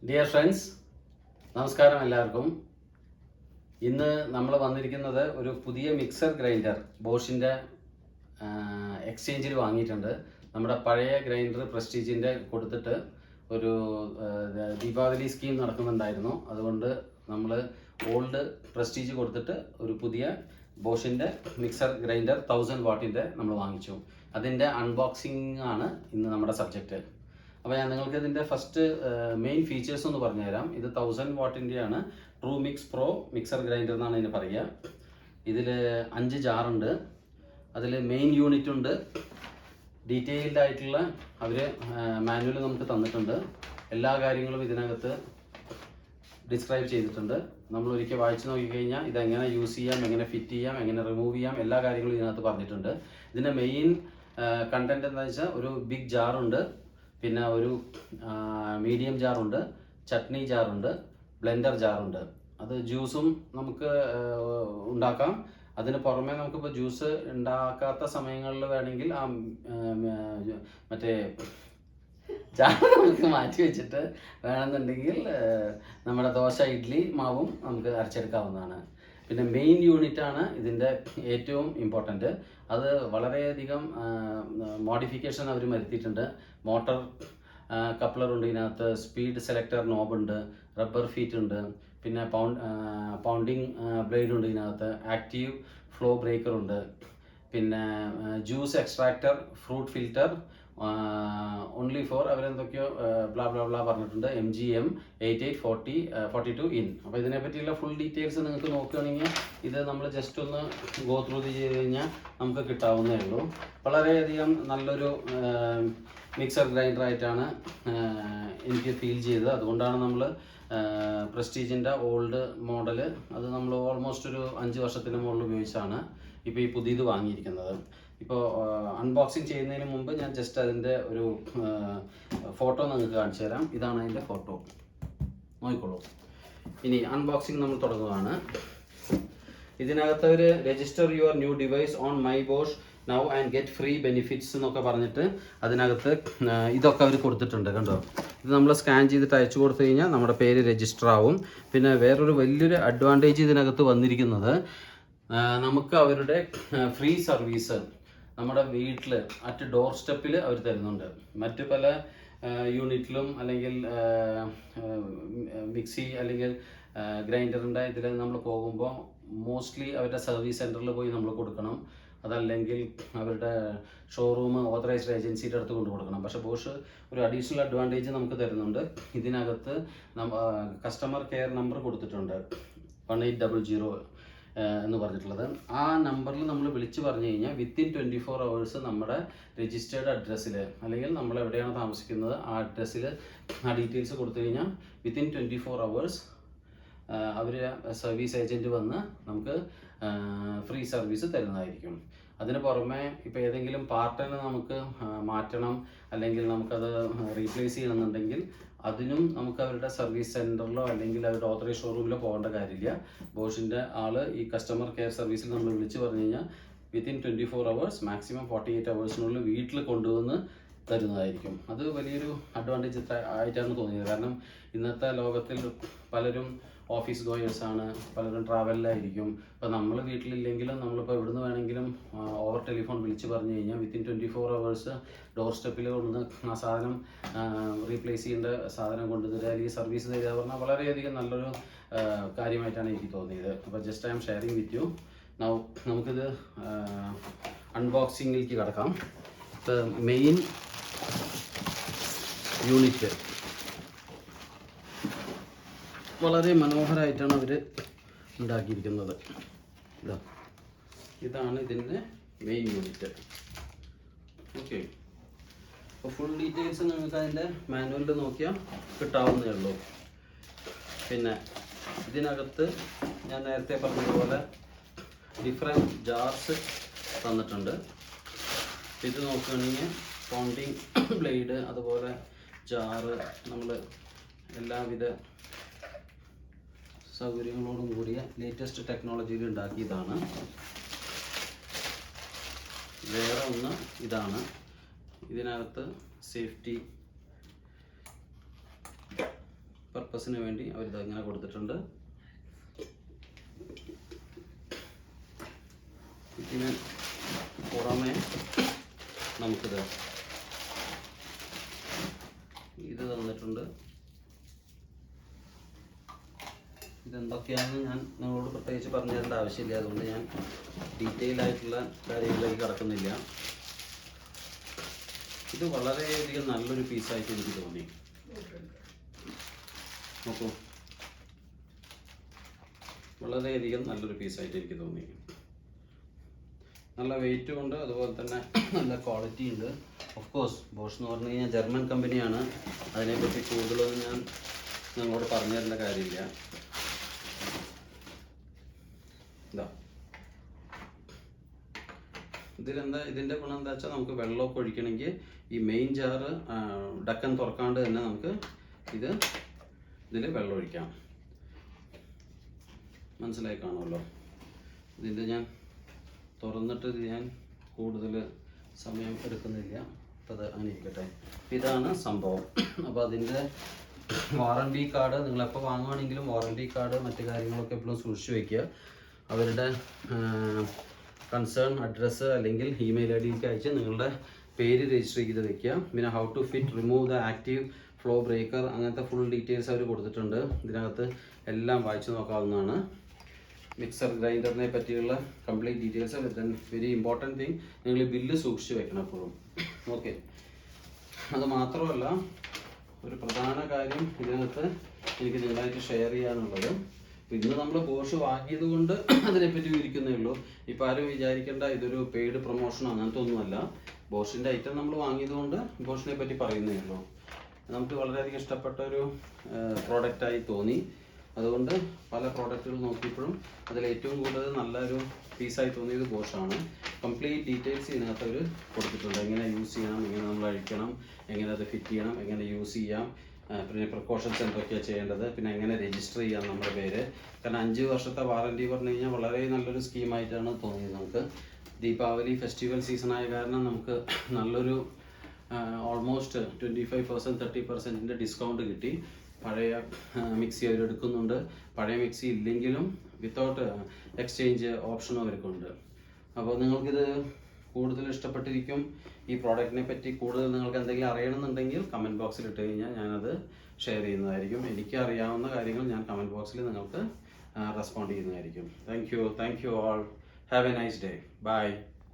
Dear friends, നമസ്കാരം എല്ലാവർക്കും. ഇന്ന് നമ്മൾ വന്നിരിക്കുന്നത് ഒരു പുതിയ മിക്സർ ഗ്രൈൻഡർ ബോഷിൻ്റെ എക്സ്ചേഞ്ചിൽ വാങ്ങിയിട്ടുണ്ട്. നമ്മുടെ പഴയ ഗ്രൈൻഡർ പ്രസ്റ്റീജിൻ്റെ കൊടുത്തിട്ട് ഒരു ദീപാവലി സ്കീം നടക്കുന്നുണ്ടായിരുന്നു. അതുകൊണ്ട് നമ്മൾ ഓൾഡ് പ്രസ്റ്റീജ് കൊടുത്തിട്ട് ഒരു പുതിയ ബോഷിൻ്റെ മിക്സർ ഗ്രൈൻഡർ 1000 വാട്ടിൻ്റെ നമ്മൾ വാങ്ങിച്ചു. അതിൻ്റെ അൺബോക്സിംഗ് ആണ് ഇന്ന് നമ്മുടെ സബ്ജക്റ്റ്. അപ്പോൾ ഞാൻ നിങ്ങൾക്ക് ഇതിൻ്റെ ഫസ്റ്റ് മെയിൻ ഫീച്ചേഴ്സ് ഒന്ന് പറഞ്ഞുതരാം. ഇത് 1000 വാട്ടിൻ്റെയാണ്. True mix pro mixer grinder എന്നാണ് ഇതിന് പറയുക. ഇതിൽ 5 ജാറുണ്ട്. അതിൽ മെയിൻ യൂണിറ്റ് ഉണ്ട്. ഡീറ്റെയിൽഡ് ആയിട്ടുള്ള അവർ മാനുവൽ നമുക്ക് തന്നിട്ടുണ്ട്. എല്ലാ കാര്യങ്ങളും ഇതിനകത്ത് ഡിസ്ക്രൈബ് ചെയ്തിട്ടുണ്ട്. നമ്മൾ ഒരിക്കൽ വായിച്ച് നോക്കിക്കഴിഞ്ഞാൽ ഇതെങ്ങനെ യൂസ് ചെയ്യാം, എങ്ങനെ ഫിറ്റ് ചെയ്യാം, എങ്ങനെ റിമൂവ് ചെയ്യാം, എല്ലാ കാര്യങ്ങളും ഇതിനകത്ത് പറഞ്ഞിട്ടുണ്ട്. ഇതിൻ്റെ മെയിൻ കണ്ടന്റ് എന്താണെന്ന് വെച്ചാൽ ഒരു ബിഗ് ജാറുണ്ട്, പിന്നെ ഒരു മീഡിയം ജാറുണ്ട്, ചട്നി ജാറുണ്ട്, ബ്ലെൻഡർ ജാറുണ്ട്. അത് ജ്യൂസും നമുക്ക് ഉണ്ടാക്കാം. അതിന് പുറമെ നമുക്കിപ്പോൾ ജ്യൂസ് ഉണ്ടാക്കാത്ത സമയങ്ങളിൽ വേണമെങ്കിൽ ആ മറ്റേ ജാർ നമുക്ക് മാറ്റി വെച്ചിട്ട് വേണമെന്നുണ്ടെങ്കിൽ നമ്മുടെ ദോശ ഇഡ്ഡലി മാവും നമുക്ക് അരച്ചെടുക്കാവുന്നതാണ്. പിന്നെ മെയിൻ യൂണിറ്റാണ് ഇതിൻ്റെ ഏറ്റവും ഇമ്പോർട്ടൻറ്റ്. അത് വളരെയധികം മോഡിഫിക്കേഷൻ അവർ വരുത്തിയിട്ടുണ്ട്. മോട്ടർ കപ്ലറുണ്ട് ഇതിനകത്ത്, സ്പീഡ് സെലക്ടർ നോബുണ്ട്, റബ്ബർ ഫീറ്റ് ഉണ്ട്, പിന്നെ പൗണ്ടിങ് ബ്ലേഡ് ഉണ്ട് ഇതിനകത്ത്, ആക്റ്റീവ് ഫ്ലോ ബ്രേക്കർ ഉണ്ട്, പിന്നെ juice extractor, fruit filter, only for അവരെന്തൊക്കെയോ ബ്ലാ ബ്ലാ ബ്ലാ പറഞ്ഞിട്ടുണ്ട്, MGM 8842 ഇൻ. അപ്പോൾ ഇതിനെപ്പറ്റിയുള്ള ഫുൾ ഡീറ്റെയിൽസ് നിങ്ങൾക്ക് നോക്കുകയാണെങ്കിൽ ഇത് നമ്മൾ ജസ്റ്റ് ഒന്ന് ഗോ ത്രൂ ചെയ്ത് കഴിഞ്ഞാൽ നമുക്ക് കിട്ടാവുന്നേ ഉള്ളൂ. വളരെയധികം നല്ലൊരു മിക്സർ ഗ്രൈൻഡറായിട്ടാണ് എനിക്ക് ഫീൽ ചെയ്തത്. അതുകൊണ്ടാണ് നമ്മൾ പ്രസ്റ്റീജിൻ്റെ ഓൾഡ് മോഡൽ അത് നമ്മൾ ഓൾമോസ്റ്റ് ഒരു 5 വർഷത്തിന് മുകളിൽ ഉപയോഗിച്ചാണ് ഇപ്പോൾ ഈ പുതിയത് വാങ്ങിയിരിക്കുന്നത്. ഇപ്പോൾ അൺബോക്സിങ് ചെയ്യുന്നതിന് മുമ്പ് ഞാൻ ജസ്റ്റ് അതിൻ്റെ ഒരു ഫോട്ടോ നിങ്ങൾക്ക് കാണിച്ചു തരാം. ഇതാണ് അതിൻ്റെ ഫോട്ടോ, നോക്കിക്കോളൂ. ഇനി അൺബോക്സിങ് നമ്മൾ തുടങ്ങുകയാണ്. ഇതിനകത്ത് ഒരു register your new device on my Bosch now and get free benefits എന്നൊക്കെ പറഞ്ഞിട്ട് അതിനകത്ത് ഇതൊക്കെ അവർ കൊടുത്തിട്ടുണ്ട്. കണ്ടോ, ഇത് നമ്മൾ സ്കാൻ ചെയ്തിട്ട് അയച്ചു കൊടുത്തു കഴിഞ്ഞാൽ നമ്മുടെ പേര് രജിസ്റ്റർ ആവും. പിന്നെ വേറൊരു വലിയൊരു അഡ്വാൻറ്റേജ് ഇതിനകത്ത് വന്നിരിക്കുന്നത്, നമുക്ക് അവരുടെ ഫ്രീ സർവീസ് നമ്മുടെ വീട്ടിൽ അറ്റ് ഡോർ സ്റ്റെപ്പിൽ അവർ തരുന്നുണ്ട്. മറ്റ് പല യൂണിറ്റിലും അല്ലെങ്കിൽ മിക്സി അല്ലെങ്കിൽ ഗ്രൈൻഡറിൻ്റെ ഇതിൽ നമ്മൾ പോകുമ്പോൾ മോസ്റ്റ്ലി അവരുടെ സർവീസ് സെൻറ്ററിൽ പോയി നമ്മൾ കൊടുക്കണം. അതല്ലെങ്കിൽ അവരുടെ ഷോറൂം ഓതറൈസ്ഡ് ഏജൻസിയുടെ അടുത്ത് കൊണ്ട് കൊടുക്കണം. പക്ഷേ ബോഷ് ഒരു അഡീഷണൽ അഡ്വാൻറ്റേജ് നമുക്ക് തരുന്നുണ്ട്. ഇതിനകത്ത് കസ്റ്റമർ കെയർ നമ്പർ കൊടുത്തിട്ടുണ്ട്, 1800 എന്ന് പറഞ്ഞിട്ടുള്ളത്. ആ നമ്പറിൽ നമ്മൾ വിളിച്ച് പറഞ്ഞു കഴിഞ്ഞാൽ വിത്തിൻ 24 hours നമ്മുടെ രജിസ്റ്റേർഡ് അഡ്രസ്സിൽ അല്ലെങ്കിൽ നമ്മൾ എവിടെയാണ് താമസിക്കുന്നത് ആ അഡ്രസ്സിൽ ആ ഡീറ്റെയിൽസ് കൊടുത്തു കഴിഞ്ഞാൽ വിത്തിൻ 24 hours അവർ സർവീസ് ഏജൻറ്റ് വന്ന് നമുക്ക് ഫ്രീ സർവീസ് തരുന്നതായിരിക്കും. അതിന് പുറമെ ഇപ്പോൾ ഏതെങ്കിലും പാർട്ടിനെ നമുക്ക് മാറ്റണം അല്ലെങ്കിൽ നമുക്കത് റീപ്ലേസ് ചെയ്യണമെന്നുണ്ടെങ്കിൽ അതിനും നമുക്ക് അവരുടെ സർവീസ് സെൻറ്ററിലോ അല്ലെങ്കിൽ അവരുടെ ഓതറൈസ് ഷോറൂമിലോ പോകേണ്ട കാര്യമില്ല. ബോഷിൻ്റെ ഈ കസ്റ്റമർ കെയർ സർവീസിൽ നമ്മൾ വിളിച്ച് പറഞ്ഞു കഴിഞ്ഞാൽ വിത്തിൻ 24 hours മാക്സിമം 48 hoursനുള്ളിൽ വീട്ടിൽ കൊണ്ടുവന്ന് തരുന്നതായിരിക്കും. അത് വലിയൊരു അഡ്വാൻറ്റേജ് ആയിട്ടാണ് തോന്നിയത്. കാരണം ഇന്നത്തെ ലോകത്തിൽ പലരും ഓഫീസ് ഗോയേഴ്സാണ്, പലരും ട്രാവലിലായിരിക്കും. ഇപ്പോൾ നമ്മൾ വീട്ടിലില്ലെങ്കിലും നമ്മളിപ്പോൾ എവിടുന്ന് വേണമെങ്കിലും ഓവർ ടെലിഫോൺ വിളിച്ച് പറഞ്ഞു കഴിഞ്ഞാൽ വിത്തിൻ 24 hours ഡോർ സ്റ്റെപ്പിൽ കൊണ്ടുവന്ന് ആ സാധനം റീപ്ലേസ് ചെയ്യേണ്ട സാധനം കൊണ്ടുതരിക അല്ലെങ്കിൽ സർവീസ് തരിക പറഞ്ഞാൽ വളരെയധികം നല്ലൊരു കാര്യമായിട്ടാണ് എനിക്ക് തോന്നിയത്. അപ്പോൾ just I M sharing with you. നമുക്കിത് അൺബോക്സിങ്ങിലേക്ക് കിടക്കാം. ഇപ്പോൾ മെയിൻ യൂണിറ്റ് വളരെ മനോഹരമായിട്ടാണ് അവർ ഉണ്ടാക്കിയിരിക്കുന്നത്. ഇതാണ് ഇതിൻ്റെ മെയിൻ യൂണിറ്റ്. ഓക്കെ, അപ്പോൾ ഫുൾ ഡീറ്റെയിൽസ് നിങ്ങൾക്ക് അതിൻ്റെ മാനുവലിൽ നോക്കിയാൽ കിട്ടാവുന്നേ ഉള്ളൂ. പിന്നെ ഇതിനകത്ത് ഞാൻ നേരത്തെ പറഞ്ഞതുപോലെ ഡിഫറെൻറ്റ് ജാർസ് തന്നിട്ടുണ്ട്. ഇത് നോക്കുകയാണെങ്കിൽ പൗണ്ടിങ് ബ്ലേഡ്, അതുപോലെ ജാറ്, നമ്മൾ എല്ലാവിധ സൗകര്യങ്ങളോടും കൂടിയ ലേറ്റസ്റ്റ് ടെക്നോളജിയിൽ ഉണ്ടാക്കിയതാണ്. വേറെ ഒന്ന് ഇതാണ്, ഇതിനകത്ത് സേഫ്റ്റി പർപ്പസിന് വേണ്ടി അവരിത് ഇങ്ങനെ കൊടുത്തിട്ടുണ്ട്. ഇതിന് പുറമെ നമുക്കിത് ഇത് തന്നിട്ടുണ്ട്. ഇതെന്തൊക്കെയാണെന്ന് ഞാൻ നിങ്ങളോട് പ്രത്യേകിച്ച് പറഞ്ഞു തരേണ്ട ആവശ്യമില്ല, അതുകൊണ്ട് ഞാൻ ഡീറ്റെയിൽ ആയിട്ടുള്ള കാര്യങ്ങളിലേക്ക് കടക്കുന്നില്ല. ഇത് വളരെയധികം നല്ലൊരു പീസായിട്ട് എനിക്ക് തോന്നി. നോക്കൂ, വളരെയധികം നല്ലൊരു പീസായിട്ട് എനിക്ക് തോന്നി. നല്ല വെയിറ്റും ഉണ്ട്, അതുപോലെ തന്നെ നല്ല ക്വാളിറ്റി ഉണ്ട്. ഓഫ് കോഴ്സ് ബോഷ് എന്ന് പറഞ്ഞു കഴിഞ്ഞാൽ ജർമ്മൻ കമ്പനിയാണ്. അതിനെപ്പറ്റി കൂടുതലൊന്നും ഞാൻ നിങ്ങളോട് പറഞ്ഞു തരേണ്ട കാര്യമില്ല. ഇതാ, ഇതിൻ്റെ ഗുണം എന്താ വെച്ചാൽ നമുക്ക് വെള്ളമൊക്കെ ഒഴിക്കണമെങ്കിൽ ഈ മെയിൻ ജാറ് ഡക്കൻ തുറക്കാണ്ട് തന്നെ നമുക്ക് ഇതിൽ വെള്ളം ഒഴിക്കാം. മനസ്സിലായി കാണുമല്ലോ. ഇതിൻ്റെ ഞാൻ തുറന്നിട്ട് ഞാൻ കൂടുതൽ സമയം എടുക്കുന്നില്ല. അപ്പോൾ അത് അങ്ങനെ ഇരിക്കട്ടെ. ഇതാണ് സംഭവം. അപ്പോൾ അതിൻ്റെ വാറണ്ടി കാർഡ് നിങ്ങളെപ്പോൾ വാങ്ങുകയാണെങ്കിലും വാറണ്ടി കാർഡ് മറ്റു കാര്യങ്ങളൊക്കെ എപ്പോഴും സൂക്ഷിച്ച് വയ്ക്കുക. അവരുടെ കൺസേൺ അഡ്രസ്സ് അല്ലെങ്കിൽ ഇമെയിൽ ഐ ഡിക്ക് അയച്ച് നിങ്ങളുടെ പേര് രജിസ്റ്റർ ചെയ്ത് വെക്കുക. പിന്നെ how to fit remove the active flow breaker, അങ്ങനത്തെ ഫുൾ ഡീറ്റെയിൽസ് അവർ കൊടുത്തിട്ടുണ്ട്. ഇതിനകത്ത് എല്ലാം വായിച്ചു നോക്കാവുന്നതാണ്. മിക്സർ ഗ്രൈൻഡറിനെ പറ്റിയുള്ള complete details. Then very important thing, നിങ്ങൾ ബില്ല് സൂക്ഷിച്ച് വെക്കണം എപ്പോഴും. ഓക്കെ, അത് മാത്രമല്ല ഒരു പ്രധാന കാര്യം ഇതിനകത്ത് എനിക്ക് നിങ്ങളായിട്ട് ഷെയർ ചെയ്യാനുള്ളത്, ഇന്ന് നമ്മൾ ബോഷ് വാങ്ങിയത് കൊണ്ട് അതിനെപ്പറ്റി വിവരിക്കുന്നേ ഉള്ളൂ. ഇപ്പോൾ ആരും വിചാരിക്കേണ്ട ഇതൊരു പെയ്ഡ് പ്രൊമോഷൻ അങ്ങനത്തെ ഒന്നുമല്ല. ബോഷിൻ്റെ ഐറ്റം നമ്മൾ വാങ്ങിയത് കൊണ്ട് ബോഷിനെ പറ്റി പറയുന്നേ ഉള്ളൂ. നമുക്ക് വളരെയധികം ഇഷ്ടപ്പെട്ട ഒരു പ്രോഡക്റ്റായി തോന്നി. അതുകൊണ്ട് പല പ്രോഡക്റ്റുകൾ നോക്കിയപ്പോഴും അതിൽ ഏറ്റവും കൂടുതൽ നല്ലൊരു പീസായി തോന്നിയത് ബോഷാണ്. കംപ്ലീറ്റ് ഡീറ്റെയിൽസ് ഇതിനകത്ത് അവർ കൊടുത്തിട്ടുണ്ട്. എങ്ങനെ യൂസ് ചെയ്യണം, എങ്ങനെ നമ്മൾ അഴിക്കണം, എങ്ങനെ അത് ഫിറ്റ് ചെയ്യണം, എങ്ങനെ യൂസ് ചെയ്യാം, പിന്നെ പ്രിക്കോഷൻസ് എന്തൊക്കെയാണ് ചെയ്യേണ്ടത്, പിന്നെ എങ്ങനെ രജിസ്റ്റർ ചെയ്യാം നമ്മുടെ പേര്. കാരണം 5 വർഷത്തെ വാറണ്ടി പറഞ്ഞു കഴിഞ്ഞാൽ വളരെ നല്ലൊരു സ്കീമായിട്ടാണ് തോന്നിയത് നമുക്ക്. ദീപാവലി ഫെസ്റ്റിവൽ സീസണായ കാരണം നമുക്ക് നല്ലൊരു ഓൾമോസ്റ്റ് 25% 30% ഡിസ്കൗണ്ട് കിട്ടി. പഴയ മിക്സി അവരെടുക്കുന്നുണ്ട്. പഴയ മിക്സി ഇല്ലെങ്കിലും വിത്തൗട്ട് എക്സ്ചേഞ്ച് ഓപ്ഷനും അവർക്കുണ്ട്. അപ്പോൾ നിങ്ങൾക്കിത് കൂടുതൽ ഇഷ്ടപ്പെട്ടിരിക്കും. ഈ പ്രോഡക്റ്റിനെ പറ്റി കൂടുതൽ നിങ്ങൾക്ക് എന്തെങ്കിലും അറിയണമെന്നുണ്ടെങ്കിൽ കമൻറ്റ് ബോക്സിൽ ഇട്ട് കഴിഞ്ഞാൽ ഞാനത് ഷെയർ ചെയ്യുന്നതായിരിക്കും. എനിക്ക് അറിയാവുന്ന കാര്യങ്ങൾ ഞാൻ കമൻറ്റ് ബോക്സിൽ നിങ്ങൾക്ക് റെസ്പോണ്ട് ചെയ്യുന്നതായിരിക്കും. Thank you all. Have a nice day. By.